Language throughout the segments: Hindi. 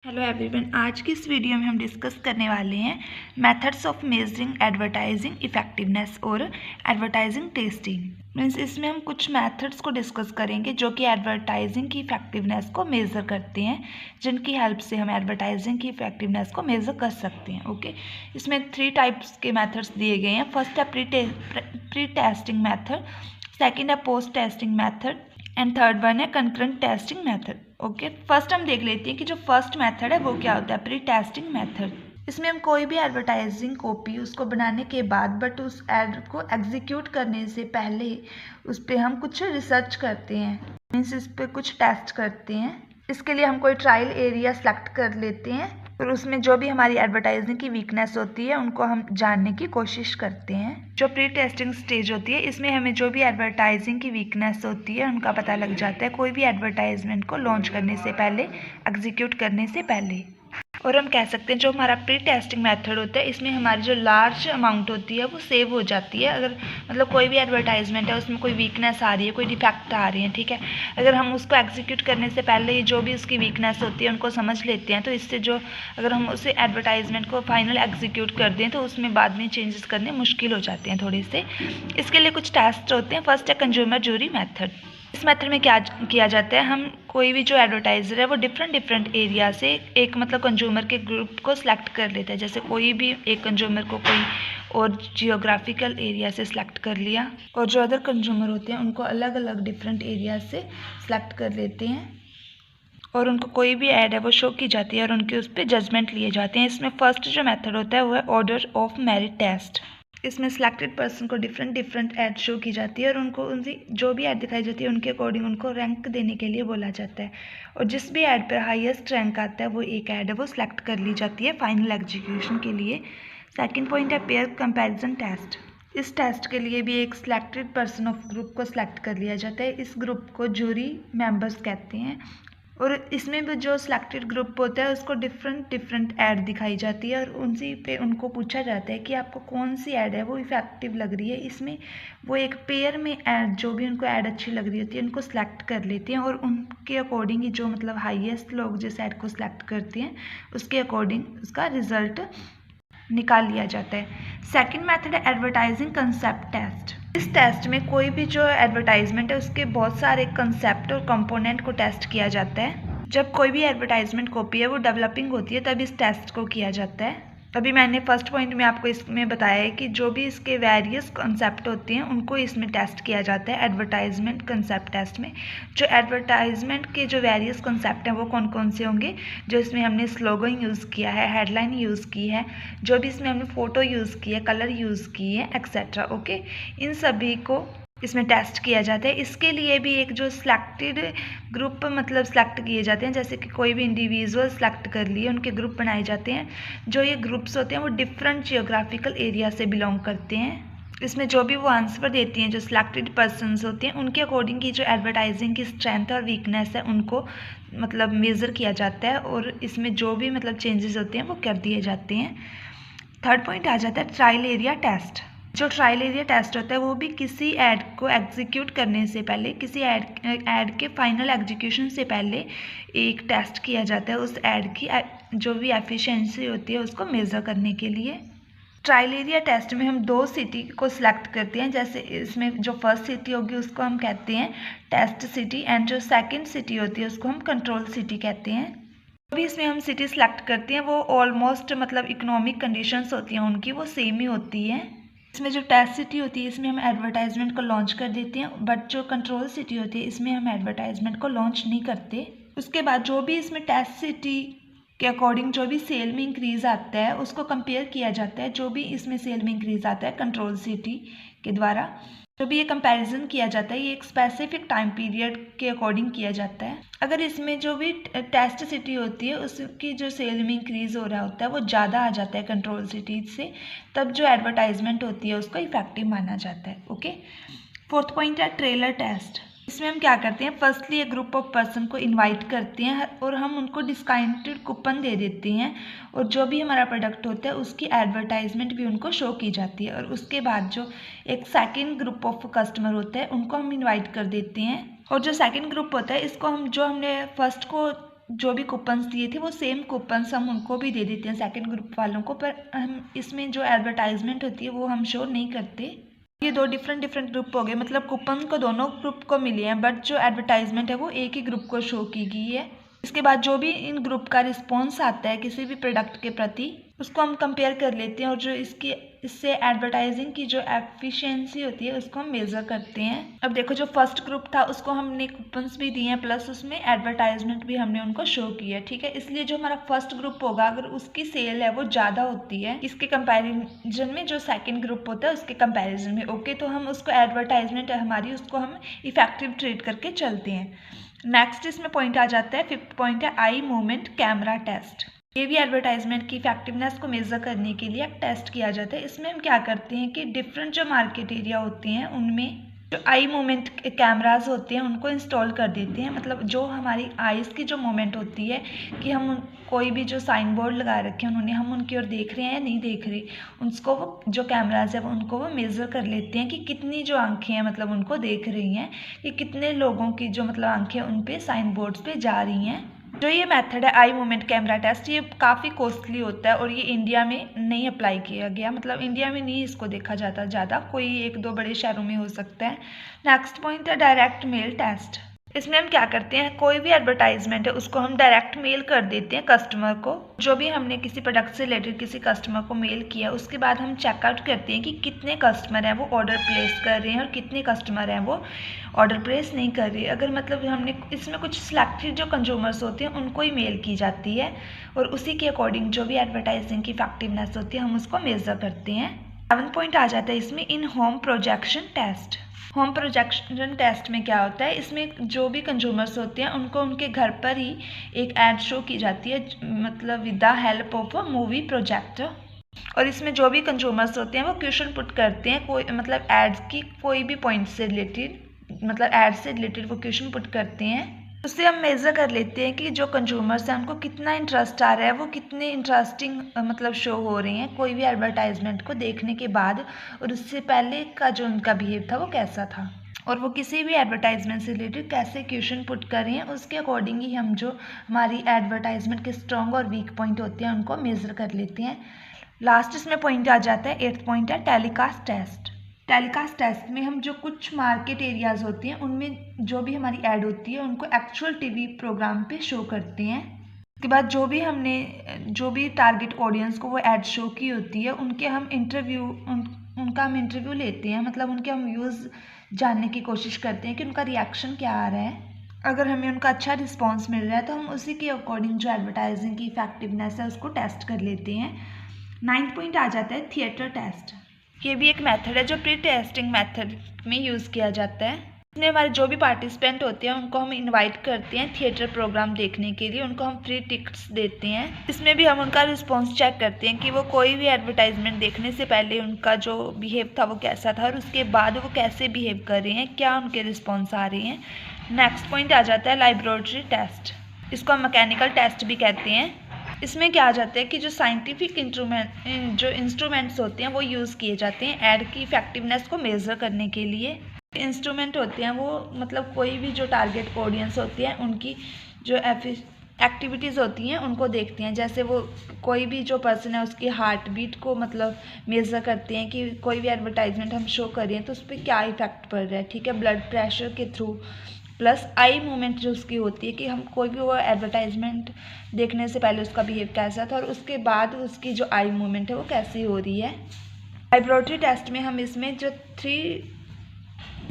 हेलो एवरीवन, आज की इस वीडियो में हम डिस्कस करने वाले हैं methods of measuring advertising effectiveness और एडवर्टाइजिंग टेस्टिंग। मीन्स इसमें हम कुछ मेथड्स को डिस्कस करेंगे जो कि एडवर्टाइजिंग की इफेक्टिवनेस को मेज़र करते हैं, जिनकी हेल्प से हम एडवर्टाइजिंग की इफेक्टिवनेस को मेज़र कर सकते हैं। ओके, इसमें 3 टाइप्स के मेथड्स दिए गए हैं। फर्स्ट है प्री टेस्टिंग मेथड, सेकेंड है post testing method and third one है concurrent testing method. Okay, first हम देख लेते हैं कि जो फर्स्ट मेथड है वो क्या होता है, प्री टेस्टिंग मेथड। इसमें हम कोई भी एडवर्टाइजिंग कॉपी उसको बनाने के बाद बट उस एड को एग्जीक्यूट करने से पहले उस पर हम कुछ रिसर्च करते हैं, मीन्स इस पर कुछ टेस्ट करते हैं। इसके लिए हम कोई ट्रायल एरिया सेलेक्ट कर लेते हैं और उसमें जो भी हमारी एडवर्टाइजिंग की वीकनेस होती है उनको हम जानने की कोशिश करते हैं। जो प्री टेस्टिंग स्टेज होती है इसमें हमें जो भी एडवर्टाइजिंग की वीकनेस होती है उनका पता लग जाता है कोई भी एडवर्टाइजमेंट को लॉन्च करने से पहले, एग्जीक्यूट करने से पहले। और हम कह सकते हैं जो हमारा प्री टेस्टिंग मेथड होता है इसमें हमारी जो लार्ज अमाउंट होती है वो सेव हो जाती है। अगर मतलब कोई भी एडवर्टाइजमेंट है उसमें कोई वीकनेस आ रही है, कोई डिफेक्ट आ रही है, ठीक है, अगर हम उसको एग्जीक्यूट करने से पहले ही जो भी उसकी वीकनेस होती है उनको समझ लेते हैं तो इससे जो अगर हम उसे एडवर्टाइजमेंट को फाइनल एग्जीक्यूट कर दें तो उसमें बाद में चेंजेस करने मुश्किल हो जाते हैं थोड़े से। इसके लिए कुछ टेस्ट होते हैं। फर्स्ट है कंज्यूमर जूरी मेथड। इस मेथड में क्या किया जाता है, हम कोई भी जो एडवर्टाइज़र है वो डिफरेंट एरिया से एक मतलब कंज्यूमर के ग्रुप को सिलेक्ट कर लेता है। जैसे कोई भी एक कंज्यूमर को कोई और जियोग्राफिकल एरिया से सिलेक्ट कर लिया और जो अदर कंज्यूमर होते हैं उनको अलग अलग डिफरेंट एरिया से सिलेक्ट कर लेते हैं और उनको कोई भी ऐड है वो शो की जाती है और उनके उस पर जजमेंट लिए जाते हैं। इसमें फर्स्ट जो मेथड होता है वो है ऑर्डर ऑफ मेरिट टेस्ट। इसमें सिलेक्टेड पर्सन को डिफरेंट ऐड शो की जाती है और उनको उनकी जो भी ऐड दिखाई जाती है उनके अकॉर्डिंग उनको रैंक देने के लिए बोला जाता है और जिस भी ऐड पर हाईएस्ट रैंक आता है वो एक ऐड है वो सिलेक्ट कर ली जाती है फाइनल एग्जीक्यूशन के लिए। सेकंड पॉइंट है पेयर कंपैरिजन टेस्ट। इस टेस्ट के लिए भी एक सिलेक्टेड पर्सन ऑफ ग्रुप को सिलेक्ट कर लिया जाता है। इस ग्रुप को जूरी मेंबर्स कहते हैं और इसमें भी जो सिलेक्टेड ग्रुप होता है उसको डिफरेंट ऐड दिखाई जाती है और उनसे पे उनको पूछा जाता है कि आपको कौन सी ऐड है वो इफेक्टिव लग रही है। इसमें वो एक पेयर में ऐड जो भी उनको ऐड अच्छी लग रही होती है उनको सिलेक्ट कर लेते हैं और उनके अकॉर्डिंग ही जो मतलब हाईएस्ट लोग जिस ऐड को सिलेक्ट करते हैं उसके अकॉर्डिंग उसका रिजल्ट निकाल लिया जाता है। सेकंड मेथड है एडवर्टाइजिंग कंसेप्ट टेस्ट। इस टेस्ट में कोई भी जो एडवर्टाइजमेंट है उसके बहुत सारे कंसेप्ट और कंपोनेंट को टेस्ट किया जाता है। जब कोई भी एडवर्टाइजमेंट कॉपी है वो डेवलपिंग होती है तब इस टेस्ट को किया जाता है। अभी मैंने फर्स्ट पॉइंट में आपको इसमें बताया है कि जो भी इसके वेरियस कंसेप्ट होते हैं उनको इसमें टेस्ट किया जाता है एडवर्टाइजमेंट कंसेप्ट टेस्ट में। जो एडवर्टाइजमेंट के जो वेरियस कंसेप्ट हैं वो कौन कौन से होंगे, जो इसमें हमने स्लोगन यूज़ किया है, हेडलाइन यूज़ की है, जो भी इसमें हमने फ़ोटो यूज़ की है, कलर यूज़ की है, एक्सेट्रा। ओके, इन सभी को इसमें टेस्ट किया जाता है। इसके लिए भी एक जो सिलेक्टेड ग्रुप मतलब सेलेक्ट किए जाते हैं, जैसे कि कोई भी इंडिविजुअल सेलेक्ट कर लिए उनके ग्रुप बनाए जाते हैं। जो ये ग्रुप्स होते हैं वो डिफरेंट जियोग्राफिकल एरिया से बिलोंग करते हैं। इसमें जो भी वो आंसर देती हैं जो सिलेक्टेड पर्सनस होते हैं उनके अकॉर्डिंग की जो एडवर्टाइजिंग की स्ट्रेंथ और वीकनेस है उनको मतलब मेज़र किया जाता है और इसमें जो भी मतलब चेंजेस होते हैं वो कर दिए जाते हैं। थर्ड पॉइंट आ जाता है ट्रायल एरिया टेस्ट। जो ट्रायल एरिया टेस्ट होता है वो भी किसी ऐड को एग्जीक्यूट करने से पहले, किसी ऐड के फाइनल एग्जीक्यूशन से पहले एक टेस्ट किया जाता है उस ऐड की जो भी एफिशिएंसी होती है उसको मेज़र करने के लिए। ट्रायल एरिया टेस्ट में हम 2 सिटी को सिलेक्ट करते हैं। जैसे इसमें जो फर्स्ट सिटी होगी उसको हम कहते हैं टेस्ट सिटी एंड जो सेकेंड सिटी होती है उसको हम कंट्रोल सिटी कहते हैं। अभी इसमें हम सिटी सेलेक्ट करते हैं वो ऑलमोस्ट मतलब इकोनॉमिक कंडीशंस होती हैं उनकी वो सेम ही होती है। इसमें जो टेस्ट सिटी होती है इसमें हम एडवर्टाइजमेंट को लॉन्च कर देते हैं, बट जो कंट्रोल सिटी होती है इसमें हम एडवर्टाइजमेंट को लॉन्च नहीं करते। उसके बाद जो भी इसमें टेस्ट सिटी के अकॉर्डिंग जो भी सेल में इंक्रीज़ आता है उसको कंपेयर किया जाता है। जो भी इसमें सेल में इंक्रीज़ आता है कंट्रोल सिटी के द्वारा, जो भी ये कंपैरिजन किया जाता है ये एक स्पेसिफिक टाइम पीरियड के अकॉर्डिंग किया जाता है। अगर इसमें जो भी टेस्ट सिटी होती है उसकी जो सेल में इंक्रीज़ हो रहा होता है वो ज़्यादा आ जाता है कंट्रोल सिटी से, तब जो एडवर्टाइजमेंट होती है उसको इफेक्टिव माना जाता है। ओके, फोर्थ पॉइंट है ट्रेलर टेस्ट। इसमें हम क्या करते हैं, फर्स्टली एक ग्रुप ऑफ पर्सन को इनवाइट करते हैं और हम उनको डिस्काउंटेड कूपन दे देते हैं और जो भी हमारा प्रोडक्ट होता है उसकी एडवर्टाइजमेंट भी उनको शो की जाती है। और उसके बाद जो एक सेकंड ग्रुप ऑफ कस्टमर होता है उनको हम इनवाइट कर देते हैं और जो सेकंड ग्रुप होता है इसको हम जो हमने फर्स्ट को जो भी कूपन्स दिए थे वो सेम कूपन्स हम उनको भी दे देते हैं सेकंड ग्रुप वालों को, पर हम इसमें जो एडवर्टाइजमेंट होती है वो हम शो नहीं करते। ये दो डिफरेंट ग्रुप हो गए, मतलब कूपन को दोनों ग्रुप को मिले हैं, बट जो एडवर्टाइजमेंट है वो एक ही ग्रुप को शो की गई है। इसके बाद जो भी इन ग्रुप का रिस्पॉन्स आता है किसी भी प्रोडक्ट के प्रति, उसको हम कंपेयर कर लेते हैं और जो इससे एडवर्टाइजिंग की जो एफिशिएंसी होती है उसको हम मेज़र करते हैं। अब देखो, जो फर्स्ट ग्रुप था उसको हमने कूपन्स भी दिए हैं, प्लस उसमें एडवर्टाइजमेंट भी हमने उनको शो किया है, ठीक है। इसलिए जो हमारा फर्स्ट ग्रुप होगा, अगर उसकी सेल है वो ज़्यादा होती है इसके कंपैरिजन में जो सेकंड ग्रुप होता है उसके कंपैरिजन में, ओके, तो हम उसको एडवर्टाइजमेंट है हमारी, उसको हम इफेक्टिव ट्रीट करके चलते हैं। नेक्स्ट इसमें पॉइंट आ जाता है, फिफ्थ पॉइंट है आई मूवमेंट कैमरा टेस्ट। ये भी एडवर्टाइजमेंट की इफेक्टिवनेस को मेज़र करने के लिए एक टेस्ट किया जाता है। इसमें हम क्या करते हैं कि डिफरेंट जो मार्केट एरिया होते हैं उनमें जो आई मूवमेंट कैमराज होते हैं उनको इंस्टॉल कर देते हैं। मतलब जो हमारी आइज़ की जो मूवमेंट होती है कि हम कोई भी जो साइन बोर्ड लगा रखे हैं उन्होंने, हम उनकी ओर देख रहे हैं या नहीं देख रहे, उसको वो जो कैमराज है वो उनको वो मेज़र कर लेते हैं कि कितनी जो आंखें हैं मतलब उनको देख रही हैं, कि कितने लोगों की जो मतलब आंखें उन पे साइन बोर्ड्स पे जा रही हैं। जो ये मेथड है आई मूवमेंट कैमरा टेस्ट, ये काफ़ी कॉस्टली होता है और ये इंडिया में नहीं अप्लाई किया गया, मतलब इंडिया में नहीं इसको देखा जाता ज़्यादा, कोई एक दो बड़े शहरों में हो सकता है। नेक्स्ट पॉइंट है डायरेक्ट मेल टेस्ट। इसमें हम क्या करते हैं, कोई भी एडवर्टाइजमेंट है उसको हम डायरेक्ट मेल कर देते हैं कस्टमर को। जो भी हमने किसी प्रोडक्ट से रिलेटेड किसी कस्टमर को मेल किया, उसके बाद हम चेकआउट करते हैं कि कितने कस्टमर हैं वो ऑर्डर प्लेस कर रहे हैं और कितने कस्टमर हैं वो ऑर्डर प्लेस नहीं कर रहे। अगर मतलब हमने इसमें कुछ सिलेक्टेड जो कंज्यूमर्स होते हैं उनको ही मेल की जाती है और उसी के अकॉर्डिंग जो भी एडवर्टाइजिंग की इफेक्टिवनेस होती है हम उसको मेज़र करते हैं। 7 पॉइंट आ जाता है इसमें in home projection test. Home projection test में क्या होता है, इसमें जो भी कंज्यूमर्स होते हैं उनको उनके घर पर ही एक ऐड शो की जाती है, मतलब with the help of a movie projector. और इसमें जो भी कंज्यूमर्स होते हैं वो क्वेश्चन पुट करते हैं, कोई मतलब एड्स की कोई भी पॉइंट से रिलेटेड, मतलब एड्स से रिलेटेड वो क्वेश्चन पुट करते हैं। उससे हम मेज़र कर लेते हैं कि जो कंज्यूमर्स हैं उनको कितना इंटरेस्ट आ रहा है, वो कितने इंटरेस्टिंग मतलब शो हो रही हैं कोई भी एडवर्टाइजमेंट को देखने के बाद, और उससे पहले का जो उनका बिहेव था वो कैसा था, और वो किसी भी एडवर्टाइजमेंट से रिलेटेड कैसे क्वेश्चन पुट कर रहे हैं, उसके अकॉर्डिंग ही हम जो हमारी एडवर्टाइजमेंट के स्ट्रॉन्ग और वीक पॉइंट होते हैं उनको मेज़र कर लेते हैं। लास्ट इसमें पॉइंट आ जाता है, 8th पॉइंट है टेलीकास्ट टेस्ट। टेलीकास्ट टेस्ट में हम जो कुछ मार्केट एरियाज़ होती हैं उनमें जो भी हमारी ऐड होती है उनको एक्चुअल टीवी प्रोग्राम पे शो करते हैं। उसके बाद जो भी टारगेट ऑडियंस को वो ऐड शो की होती है उनका हम इंटरव्यू लेते हैं, मतलब उनके हम व्यूज़ जानने की कोशिश करते हैं कि उनका रिएक्शन क्या आ रहा है। अगर हमें उनका अच्छा रिस्पॉन्स मिल रहा है तो हम उसी के अकॉर्डिंग जो एडवर्टाइजिंग की इफेक्टिवनेस है उसको टेस्ट कर लेते हैं। 9th पॉइंट आ जाता है थिएटर टेस्ट। ये भी एक मेथड है जो प्री टेस्टिंग मेथड में यूज़ किया जाता है। इसमें हमारे जो भी पार्टिसिपेंट होते हैं उनको हम इनवाइट करते हैं थिएटर प्रोग्राम देखने के लिए, उनको हम फ्री टिकट्स देते हैं। इसमें भी हम उनका रिस्पॉन्स चेक करते हैं कि वो कोई भी एडवर्टाइजमेंट देखने से पहले उनका जो बिहेव था वो कैसा था और उसके बाद वो कैसे बिहेव कर रहे हैं, क्या उनके रिस्पॉन्स आ रहे हैं। नेक्स्ट पॉइंट आ जाता है लैबोरेटरी टेस्ट। इसको हम मैकेनिकल टेस्ट भी कहते हैं। इसमें क्या आ जाता है कि जो साइंटिफिक इंस्ट्रूमेंट्स होते हैं वो यूज़ किए जाते हैं ऐड की इफेक्टिवनेस को मेज़र करने के लिए। इंस्ट्रूमेंट होते हैं वो मतलब कोई भी जो टारगेट ऑडियंस होती है उनकी जो एक्टिविटीज़ होती हैं उनको देखते हैं। जैसे वो कोई भी जो पर्सन है उसकी हार्ट बीट को मतलब मेज़र करते हैं कि कोई भी एडवर्टाइजमेंट हम शो कर रहे हैं तो उस पर क्या इफेक्ट पड़ रहा है, ठीक है, ब्लड प्रेशर के थ्रू। प्लस आई मूवमेंट जो उसकी होती है कि हम कोई भी वो एडवर्टाइजमेंट देखने से पहले उसका बिहेव कैसा था और उसके बाद उसकी जो आई मूवमेंट है वो कैसी हो रही है। लैबोरेटरी टेस्ट में हम इसमें जो 3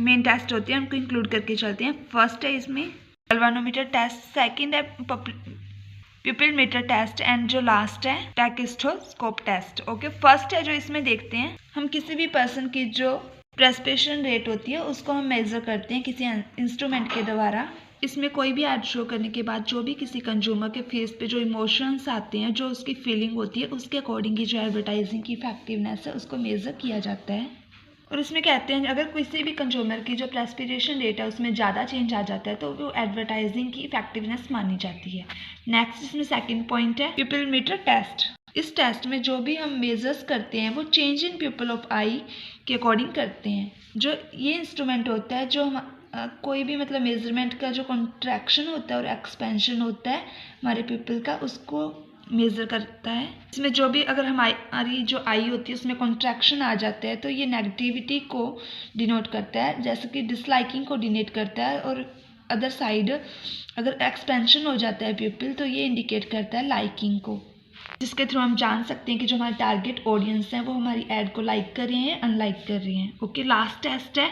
मेन टेस्ट होते हैं उनको इंक्लूड करके चलते हैं। फर्स्ट है इसमें गैल्वेनोमीटर टेस्ट, सेकंड है प्यूपिल मीटर टेस्ट एंड जो लास्ट है टेकिस्टोस्कोप टेस्ट। ओके, फर्स्ट है जो इसमें देखते हैं हम किसी भी पर्सन की जो रेस्पिरेशन रेट होती है उसको हम मेज़र करते हैं किसी इंस्ट्रूमेंट के द्वारा। इसमें कोई भी ऐड शो करने के बाद जो भी किसी कंज्यूमर के फेस पे जो इमोशंस आते हैं, जो उसकी फीलिंग होती है, उसके अकॉर्डिंग ही जो एडवर्टाइजिंग की इफेक्टिवनेस है उसको मेज़र किया जाता है। और इसमें कहते हैं अगर किसी भी कंज्यूमर की जो रेस्पिरेशन रेट है उसमें ज़्यादा चेंज आ जाता है तो वो एडवर्टाइजिंग की इफेक्टिवनेस मानी जाती है। नेक्स्ट इसमें सेकेंड पॉइंट है प्यूपिल मीटर टेस्ट। इस टेस्ट में जो भी हम मेजर्स करते हैं वो चेंज इन प्यूपिल ऑफ आई के अकॉर्डिंग करते हैं। जो ये इंस्ट्रूमेंट होता है जो कोई भी मतलब मेजरमेंट का जो कॉन्ट्रैक्शन होता है और एक्सपेंशन होता है हमारे पीपल का, उसको मेज़र करता है। इसमें जो भी अगर हमारी जो आई होती है उसमें कॉन्ट्रैक्शन आ जाता है तो ये नेगेटिविटी को डिनोट करता है, जैसे कि डिसलाइकिंग को डिनोट करता है। और अदर साइड अगर एक्सपेंशन हो जाता है पीपल तो ये इंडिकेट करता है लाइकिंग को, जिसके थ्रू हम जान सकते हैं कि जो हमारे टारगेट ऑडियंस हैं वो हमारी ऐड को लाइक कर रहे हैं, अनलाइक कर रहे हैं। ओके, लास्ट टेस्ट है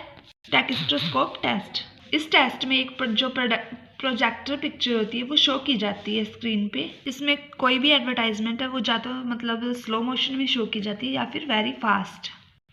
टेक्स्टोस्कोप टेस्ट। इस टेस्ट में एक जो प्रोजेक्टर पिक्चर होती है वो शो की जाती है स्क्रीन पे। इसमें कोई भी एडवर्टाइजमेंट है वो या तो मतलब स्लो मोशन में शो की जाती है या फिर वेरी फास्ट।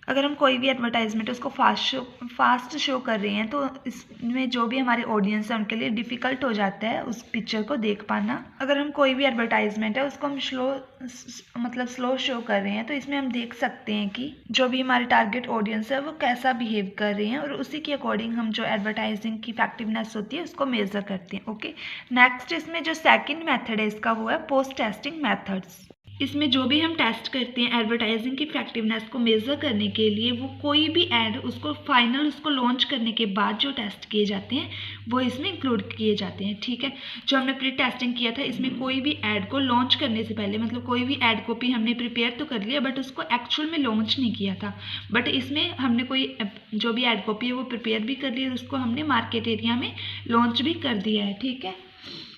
अगर हम कोई भी एडवर्टाइजमेंट है उसको फास्ट शो कर रहे हैं तो इसमें जो भी हमारे ऑडियंस है उनके लिए डिफ़िकल्ट हो जाता है उस पिक्चर को देख पाना। अगर हम कोई भी एडवर्टाइजमेंट है उसको हम स्लो शो कर रहे हैं तो इसमें हम देख सकते हैं कि जो भी हमारे टारगेट ऑडियंस है वो कैसा बिहेव कर रहे हैं और उसी के अकॉर्डिंग हम जो एडवर्टाइजिंग की इफेक्टिवनेस होती है उसको मेज़र करते हैं। ओके, नेक्स्ट इसमें जो सेकेंड मेथड है इसका वो है पोस्ट टेस्टिंग मेथड्स। इसमें जो भी हम टेस्ट करते हैं एडवर्टाइजिंग की इफेक्टिवनेस को मेज़र करने के लिए, वो कोई भी ऐड उसको लॉन्च करने के बाद जो टेस्ट किए जाते हैं वो इसमें इंक्लूड किए जाते हैं। ठीक है, जो हमने प्री टेस्टिंग किया था इसमें कोई भी ऐड को लॉन्च करने से पहले मतलब कोई भी ऐड कॉपी हमने प्रिपेयर तो कर लिया बट उसको एक्चुअल में लॉन्च नहीं किया था, बट इसमें हमने कोई जो भी ऐड कॉपी है वो प्रिपेयर भी कर ली और उसको हमने मार्केट एरिया में लॉन्च भी कर दिया है। ठीक है,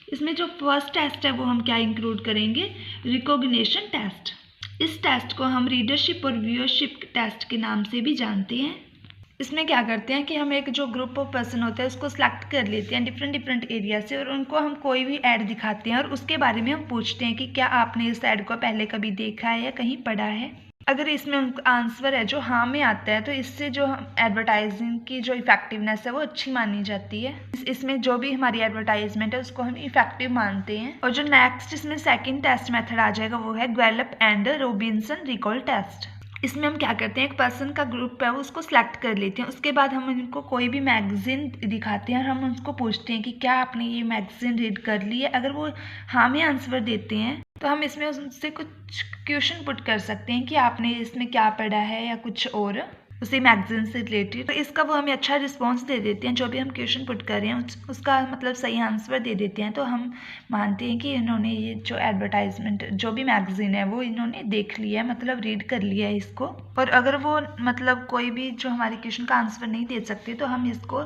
इसमें जो फर्स्ट टेस्ट है वो हम क्या इंक्लूड करेंगे, रिकॉग्निशन टेस्ट। इस टेस्ट को हम रीडरशिप और व्यूअरशिप टेस्ट के नाम से भी जानते हैं। इसमें क्या करते हैं कि हम एक जो ग्रुप ऑफ पर्सन होता है उसको सिलेक्ट कर लेते हैं डिफरेंट एरिया से और उनको हम कोई भी ऐड दिखाते हैं और उसके बारे में हम पूछते हैं कि क्या आपने इस ऐड को पहले कभी देखा है या कहीं पढ़ा है। अगर इसमें उनका आंसर है जो हाँ में आता है तो इससे जो एडवर्टाइजिंग की जो इफेक्टिवनेस है वो अच्छी मानी जाती है। इसमें जो भी हमारी एडवर्टाइजमेंट है उसको हम इफेक्टिव मानते हैं। और जो नेक्स्ट इसमें सेकंड टेस्ट मेथड आ जाएगा वो है Gallup and Robinson recall test. इसमें हम क्या करते हैं, एक पर्सन का ग्रुप है वो उसको सिलेक्ट कर लेते हैं, उसके बाद हम उनको कोई भी मैगजीन दिखाते हैं और हम उनको पूछते हैं कि क्या आपने ये मैगजीन रीड कर ली है। अगर वो हाँ में आंसर देते हैं तो हम इसमें उनसे कुछ क्वेश्चन पुट कर सकते हैं कि आपने इसमें क्या पढ़ा है या कुछ और उसी मैगजीन से रिलेटेड। तो इसका वो हमें अच्छा रिस्पॉन्स दे देते हैं, जो भी हम क्वेश्चन पुट कर रहे हैं उसका मतलब सही आंसर दे देते हैं तो हम मानते हैं कि इन्होंने ये जो एडवर्टाइजमेंट जो भी मैगजीन है वो इन्होंने देख लिया है, मतलब रीड कर लिया है इसको। और अगर वो मतलब कोई भी जो हमारे क्वेश्चन का आंसर नहीं दे सकते तो हम इसको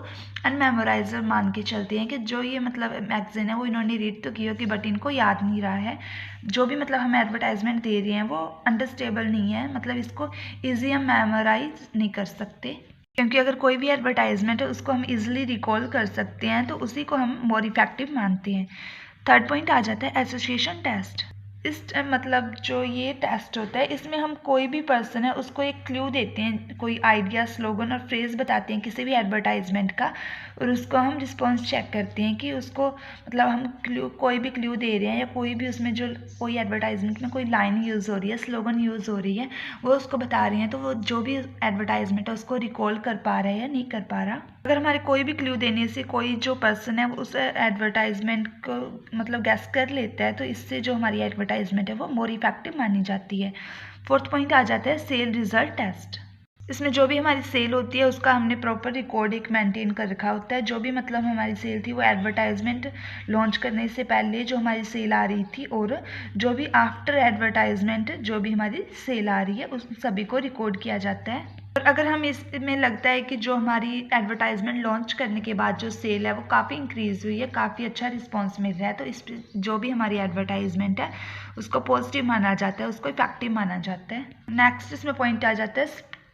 अनमेमोराइजर मान के चलते हैं कि जो ये मतलब मैगजीन है वो इन्होंने रीड तो की होगी बट इनको याद नहीं रहा है। जो भी मतलब हम एडवर्टाइजमेंट दे रहे हैं वो अंडरस्टेबल नहीं है, मतलब इसको ईजी हम मेमोराइज नहीं कर सकते, क्योंकि अगर कोई भी एडवर्टाइजमेंट है उसको हम इजीली रिकॉल कर सकते हैं तो उसी को हम मोर इफेक्टिव मानते हैं। थर्ड पॉइंट आ जाता है एसोसिएशन टेस्ट। इस मतलब जो ये टेस्ट होता है इसमें हम कोई भी पर्सन है उसको एक क्लू देते हैं, कोई आइडिया, स्लोगन और फ्रेज बताते हैं किसी भी एडवर्टाइजमेंट का और उसको हम रिस्पॉन्स चेक करते हैं कि उसको मतलब हम कोई भी क्लू दे रहे हैं या कोई भी उसमें जो कोई एडवर्टाइजमेंट में कोई लाइन यूज़ हो रही है, स्लोगन यूज़ हो रही है, वो उसको बता रहे हैं तो वो जो भी एडवर्टाइजमेंट है उसको रिकॉल कर पा रहा है या नहीं कर पा रहा। अगर हमारे कोई भी क्लू देने से कोई जो पर्सन है उस एडवर्टाइजमेंट को मतलब गैस कर लेता है तो इससे जो हमारी एडवर्टाइजमेंट है वो मोर इफेक्टिव मानी जाती है। फोर्थ पॉइंट आ जाता है सेल रिजल्ट टेस्ट। इसमें जो भी हमारी सेल होती है उसका हमने प्रॉपर रिकॉर्ड एक मेंटेन कर रखा होता है। जो भी मतलब हमारी सेल थी वो एडवर्टाइजमेंट लॉन्च करने से पहले जो हमारी सेल आ रही थी और जो भी आफ्टर एडवर्टाइजमेंट जो भी हमारी सेल आ रही है उस सभी को रिकॉर्ड किया जाता है। और अगर हम इसमें लगता है कि जो हमारी एडवर्टाइजमेंट लॉन्च करने के बाद जो सेल है वो काफ़ी इंक्रीज़ हुई है, काफ़ी अच्छा रिस्पांस मिल रहा है, तो इस जो भी हमारी एडवर्टाइजमेंट है उसको पॉजिटिव माना जाता है, उसको इफेक्टिव माना जाता है। नेक्स्ट इसमें पॉइंट आ जाता है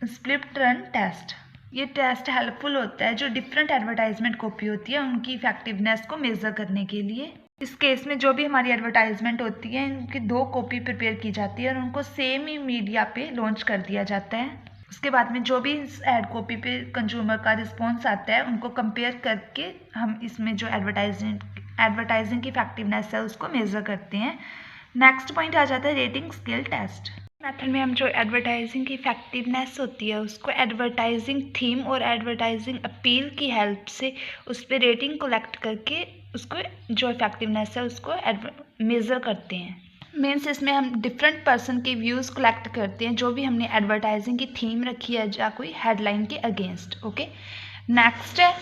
स्प्लिट रन टेस्ट। ये टेस्ट हेल्पफुल होता है जो डिफरेंट एडवर्टाइजमेंट कॉपी होती है उनकी इफेक्टिवनेस को मेज़र करने के लिए। इस केस में जो भी हमारी एडवर्टाइजमेंट होती है उनकी 2 कॉपी प्रिपेयर की जाती है और उनको सेम ही मीडिया पे लॉन्च कर दिया जाता है। उसके बाद में जो भी इस एड कॉपी पे कंज्यूमर का रिस्पॉन्स आता है उनको कंपेयर करके हम इसमें जो एडवर्टाइजिंग की इफेक्टिवनेस है उसको मेज़र करते हैं। नेक्स्ट पॉइंट आ जाता है रेटिंग स्केल टेस्ट। मेथड में हम जो एडवर्टाइजिंग की इफेक्टिवनेस होती है उसको एडवर्टाइजिंग थीम और एडवर्टाइजिंग अपील की हेल्प से उस पर रेटिंग कलेक्ट करके उसको जो इफेक्टिवनेस है उसको मेज़र करते हैं। मीन्स इसमें हम डिफरेंट पर्सन के व्यूज़ कलेक्ट करते हैं जो भी हमने एडवर्टाइजिंग की थीम रखी है या कोई हेडलाइन के अगेंस्ट। ओके, नेक्स्ट है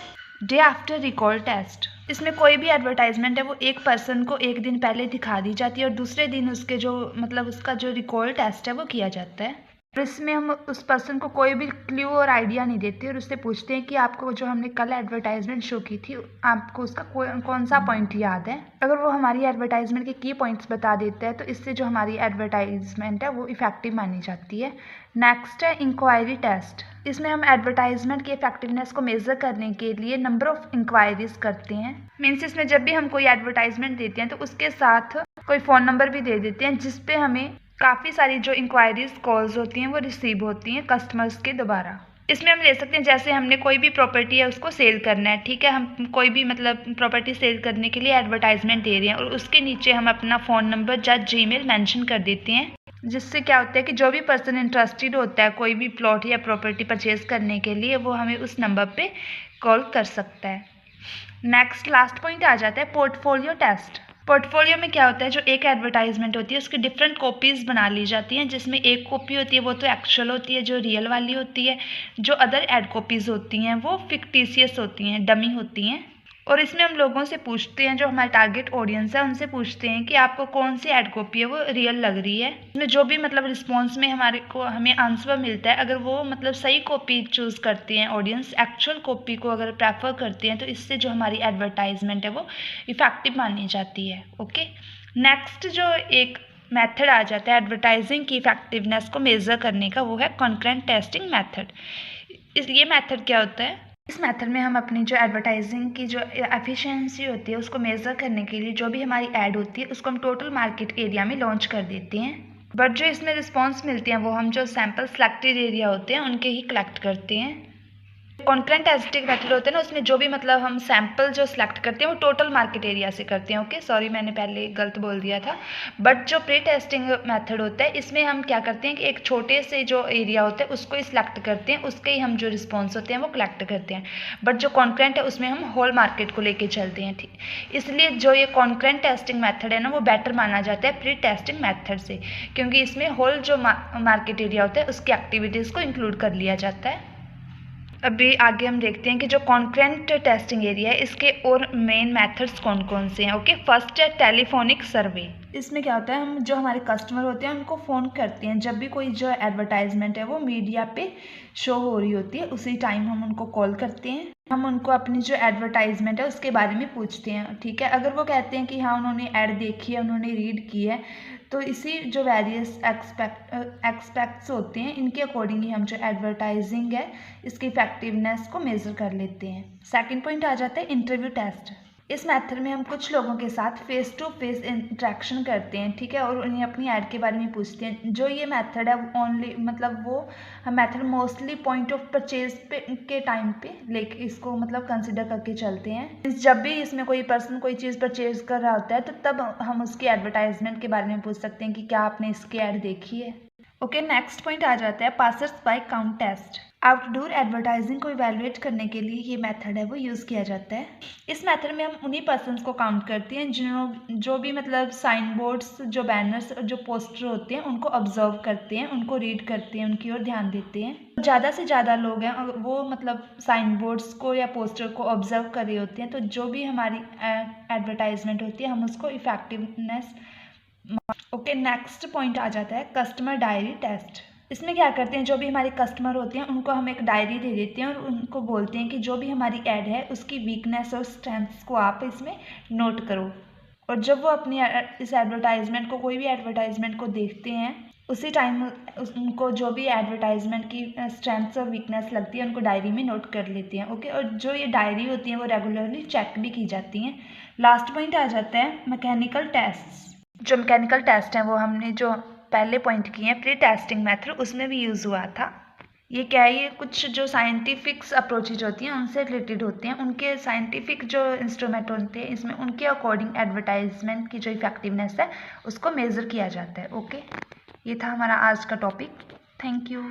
डे आफ्टर रिकॉल टेस्ट, इसमें कोई भी एडवर्टाइजमेंट है वो एक पर्सन को एक दिन पहले दिखा दी जाती है और दूसरे दिन उसके जो मतलब उसका जो रिकॉल टेस्ट है वो किया जाता है। और इसमें हम उस पर्सन को कोई भी क्ल्यू और आइडिया नहीं देते और उससे पूछते हैं कि आपको जो हमने कल एडवर्टाइजमेंट शो की थी आपको उसका कौन सा पॉइंट याद है। अगर वो हमारी एडवर्टाइजमेंट के की पॉइंट्स बता देता है तो इससे जो हमारी एडवर्टाइजमेंट है वो इफेक्टिव मानी जाती है। नेक्स्ट है इंक्वायरी टेस्ट, इसमें हम एडवर्टाइजमेंट की इफेक्टिवनेस को मेजर करने के लिए नंबर ऑफ इंक्वायरीज करते हैं। मीन्स इसमें जब भी हम कोई एडवर्टाइजमेंट देते हैं तो उसके साथ कोई फ़ोन नंबर भी दे देते हैं जिस पे हमें काफ़ी सारी जो इंक्वायरीज कॉल्स होती हैं वो रिसीव होती हैं कस्टमर्स के दोबारा। इसमें हम ले सकते हैं जैसे हमने कोई भी प्रॉपर्टी है उसको सेल करना है, ठीक है, हम कोई भी मतलब प्रॉपर्टी सेल करने के लिए एडवर्टाइजमेंट दे रहे हैं और उसके नीचे हम अपना फ़ोन नंबर या जीमेल मेंशन कर देते हैं, जिससे क्या होता है कि जो भी पर्सन इंटरेस्टेड होता है कोई भी प्लॉट या प्रॉपर्टी परचेज करने के लिए वो हमें उस नंबर पे कॉल कर सकता है। नेक्स्ट लास्ट पॉइंट आ जाता है पोर्टफोलियो टेस्ट। पोर्टफोलियो में क्या होता है, जो एक एडवर्टाइजमेंट होती है उसकी डिफरेंट कॉपीज़ बना ली जाती हैं, जिसमें एक कॉपी होती है वो तो एक्चुअल होती है जो रियल वाली होती है, जो अदर एड कॉपीज़ होती हैं वो फिक्टिशियस होती हैं, डमी होती हैं। और इसमें हम लोगों से पूछते हैं, जो हमारा टारगेट ऑडियंस है उनसे पूछते हैं कि आपको कौन सी ऐड कॉपी है वो रियल लग रही है। इसमें जो भी मतलब रिस्पॉन्स में हमें आंसर मिलता है, अगर वो मतलब सही कॉपी चूज़ करते हैं ऑडियंस, एक्चुअल कॉपी को अगर प्रेफर करते हैं तो इससे जो हमारी एडवर्टाइजमेंट है वो इफ़ेक्टिव मानी जाती है। ओके, नेक्स्ट जो एक मेथड आ जाता है एडवर्टाइजिंग की इफेक्टिवनेस को मेज़र करने का, वो है कॉन्करेंट टेस्टिंग मेथड। ये मेथड क्या होता है, इस मेथड में हम अपनी जो एडवर्टाइजिंग की जो एफिशिएंसी होती है उसको मेज़र करने के लिए जो भी हमारी ऐड होती है उसको हम टोटल मार्केट एरिया में लॉन्च कर देते हैं, बट जो इसमें रिस्पॉन्स मिलते हैं वो हम जो सैम्पल सेलेक्टेड एरिया होते हैं उनके ही कलेक्ट करते हैं। कॉन्करेंट टेस्टिंग मेथड होते हैं ना, उसमें जो भी मतलब हम सैम्पल जो सिलेक्ट करते हैं वो टोटल मार्केट एरिया से करते हैं। ओके, सॉरी मैंने पहले गलत बोल दिया था। बट जो प्री टेस्टिंग मेथड होता है इसमें हम क्या करते हैं कि एक छोटे से जो एरिया होता है उसको ही सिलेक्ट करते हैं, उसके ही हम जो रिस्पॉन्स होते हैं वो कलेक्ट करते हैं। बट जो कॉन्करेंट है उसमें हम होल मार्केट को लेके चलते हैं, ठीक। इसलिए जो ये कॉन्करेंट टेस्टिंग मेथड है ना वो बेटर माना जाता है प्री टेस्टिंग मेथड से, क्योंकि इसमें होल जो मार्केट एरिया होता है उसकी एक्टिविटीज़ को इंक्लूड कर लिया जाता है। अभी आगे हम देखते हैं कि जो कॉन्करेंट टेस्टिंग एरिया है इसके और मेन मेथड्स कौन कौन से हैं। ओके, फर्स्ट है टेलीफोनिक सर्वे। इसमें क्या होता है, हम जो हमारे कस्टमर होते हैं उनको फ़ोन करते हैं जब भी कोई जो एडवर्टाइजमेंट है वो मीडिया पे शो हो रही होती है, उसी टाइम हम उनको कॉल करते हैं। हम उनको अपनी जो एडवर्टाइजमेंट है उसके बारे में पूछते हैं, ठीक है। अगर वो कहते हैं कि हाँ उन्होंने ऐड देखी है, उन्होंने रीड की है, तो इसी जो वेरियस एक्सपेक्ट्स होते हैं इनके अकॉर्डिंग ही हम जो एडवर्टाइजिंग है इसकी इफेक्टिवनेस को मेज़र कर लेते हैं। सेकंड पॉइंट आ जाता है इंटरव्यू टेस्ट। इस मेथड में हम कुछ लोगों के साथ फेस टू फेस इंटरेक्शन करते हैं, ठीक है, और उन्हें अपनी ऐड के बारे में पूछते हैं। जो ये मेथड है ओनली मतलब वो हम method mostly point of purchase के टाइम पे लेके इसको मतलब कंसिडर करके चलते हैं। जब भी इसमें कोई पर्सन कोई चीज़ परचेज कर रहा होता है तो तब हम उसकी एडवर्टाइजमेंट के बारे में पूछ सकते हैं कि क्या आपने इसकी ऐड देखी है। ओके, नेक्स्ट पॉइंट आ जाता है passers by count test. Outdoor advertising को इवैल्यूएट करने के लिए ये मेथड है वो यूज़ किया जाता है। इस मेथड में हम उन्हीं पर्सन्स को काउंट करते हैं जो भी मतलब साइन बोर्ड्स, जो बैनर्स और जो पोस्टर होते हैं उनको ऑब्जर्व करते हैं, उनको रीड करते हैं, उनकी ओर ध्यान देते हैं। ज़्यादा से ज़्यादा लोग हैं वो मतलब साइन बोर्ड्स को या पोस्टर को ऑब्जर्व कर रहे होते हैं, तो जो भी हमारी एडवर्टाइजमेंट होती है हम उसको इफेक्टिवनेस। ओके, नेक्स्ट पॉइंट आ जाता है कस्टमर डायरी टेस्ट। इसमें क्या करते हैं, जो भी हमारे कस्टमर होते हैं उनको हम एक डायरी दे देते हैं और उनको बोलते हैं कि जो भी हमारी ऐड है उसकी वीकनेस और स्ट्रेंथ्स को आप इसमें नोट करो। और जब वो अपनी इस एडवर्टाइजमेंट को कोई भी एडवर्टाइजमेंट को देखते हैं उसी टाइम उनको जो भी एडवर्टाइजमेंट की स्ट्रेंथ्स और वीकनेस लगती है उनको डायरी में नोट कर लेते हैं। ओके, और जो ये डायरी होती हैं वो रेगुलरली चेक भी की जाती हैं। लास्ट पॉइंट आ जाता है मैकेनिकल टेस्ट। जो मैकेनिकल टेस्ट हैं वो हमने जो पहले पॉइंट किए हैं प्री टेस्टिंग मेथड उसमें भी यूज़ हुआ था। ये क्या है, ये कुछ जो साइंटिफिक अप्रोचेज होती हैं उनसे रिलेटेड होते हैं, उनके साइंटिफिक जो इंस्ट्रूमेंट होते हैं इसमें उनके अकॉर्डिंग एडवर्टाइजमेंट की जो इफेक्टिवनेस है उसको मेज़र किया जाता है। ओके, ये था हमारा आज का टॉपिक। Thank you.